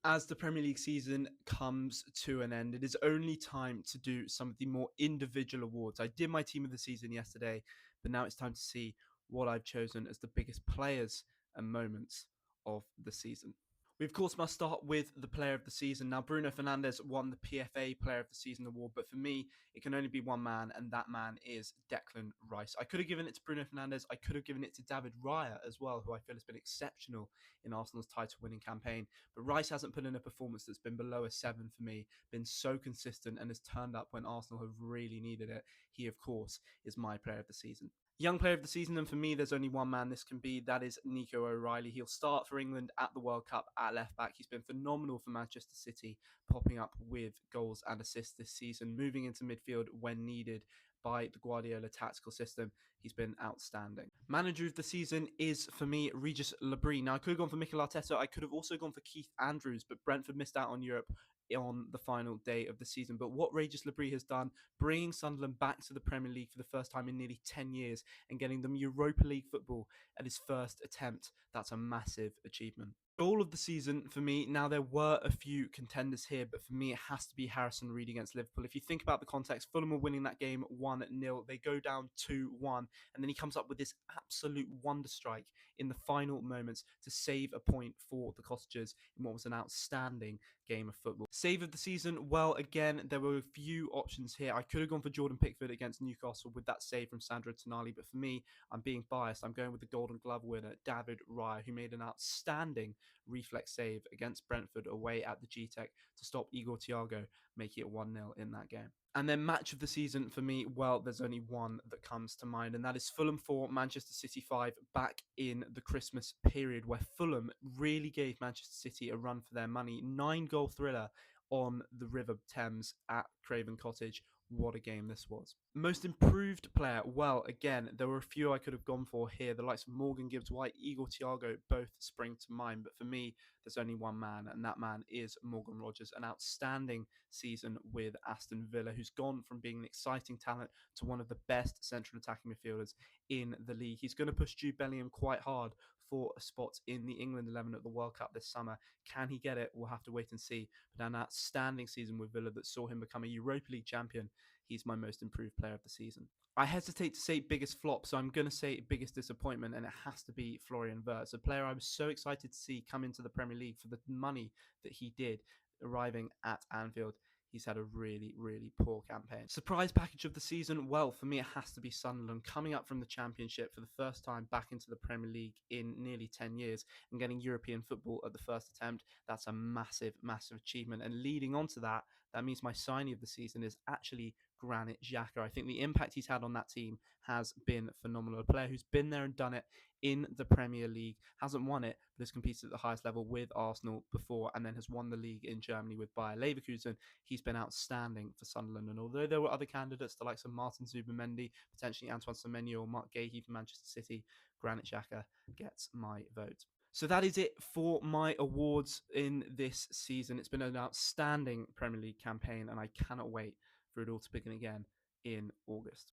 As the Premier League season comes to an end, it is only time to do some of the more individual awards. I did my team of the season yesterday, but now it's time to see what I've chosen as the biggest players and moments of the season. We, of course, must start with the player of the season. Now, Bruno Fernandes won the PFA Player of the Season award, but for me, it can only be one man, and that man is Declan Rice. I could have given it to Bruno Fernandes. I could have given it to David Raya as well, who I feel has been exceptional in Arsenal's title-winning campaign. But Rice hasn't put in a performance that's been below a 7 for me, been so consistent, and has turned up when Arsenal have really needed it. He, of course, is my player of the season. Young player of the season, and for me, there's only one man this can be. That is Nico O'Reilly. He'll start for England at the World Cup at left back. He's been phenomenal for Manchester City, popping up with goals and assists this season, moving into midfield when needed by the Guardiola tactical system. He's been outstanding. Manager of the season is, for me, Regis Lebris. Now, I could have gone for Mikel Arteta. I could have also gone for Keith Andrews, but Brentford missed out on Europe on the final day of the season. But what Regis Lebris has done, bringing Sunderland back to the Premier League for the first time in nearly 10 years and getting them Europa League football at his first attempt, that's a massive achievement. All of the season for me, now there were a few contenders here, but for me it has to be Harrison Reed against Liverpool. If you think about the context, Fulham were winning that game 1-0. They go down 2-1, and then he comes up with this absolute wonder strike in the final moments to save a point for the Cottagers in what was an outstanding game of football. Save of the season, well, again, there were a few options here. I could have gone for Jordan Pickford against Newcastle with that save from Sandro Tonali, but for me, I'm being biased. I'm going with the Golden Glove winner, David Raya, who made an outstanding reflex save against Brentford away at the G-Tech to stop Igor Thiago, making it 1-0 in that game. And then match of the season for me, well, there's only one that comes to mind, and that is Fulham 4, Manchester City 5, back in the Christmas period, where Fulham really gave Manchester City a run for their money. 9-goal thriller on the River Thames at Craven Cottage. What a game this was. Most improved player, well, again, there were a few I could have gone for here. The likes of Morgan Gibbs-White, Igor Thiago, both spring to mind. But for me, there's only one man, and that man is Morgan Rogers. An outstanding season with Aston Villa, who's gone from being an exciting talent to one of the best central attacking midfielders in the league. He's going to push Jude Bellingham quite hard for a spot in the England 11 at the World Cup this summer. Can he get it? We'll have to wait and see. But an outstanding season with Villa that saw him become a Europa League champion. He's my most improved player of the season. I hesitate to say biggest flop, so I'm going to say biggest disappointment, and it has to be Florian Wirtz, a player I was so excited to see come into the Premier League for the money that he did, arriving at Anfield. He's had a really, really poor campaign. Surprise package of the season? Well, for me, it has to be Sunderland, coming up from the Championship for the first time back into the Premier League in nearly 10 years and getting European football at the first attempt. That's a massive, massive achievement. And leading on to that, that means my signing of the season is actually Granit Xhaka. I think the impact he's had on that team has been phenomenal. A player who's been there and done it in the Premier League, hasn't won it, but has competed at the highest level with Arsenal before, and then has won the league in Germany with Bayer Leverkusen. He's been outstanding for Sunderland, and although there were other candidates, the likes of Martin Zubimendi, potentially Antoine Semenyo or Mark Gahey from Manchester City, Granit Xhaka gets my vote. So that is it for my awards in this season. It's been an outstanding Premier League campaign, and I cannot wait for it all to begin again in August.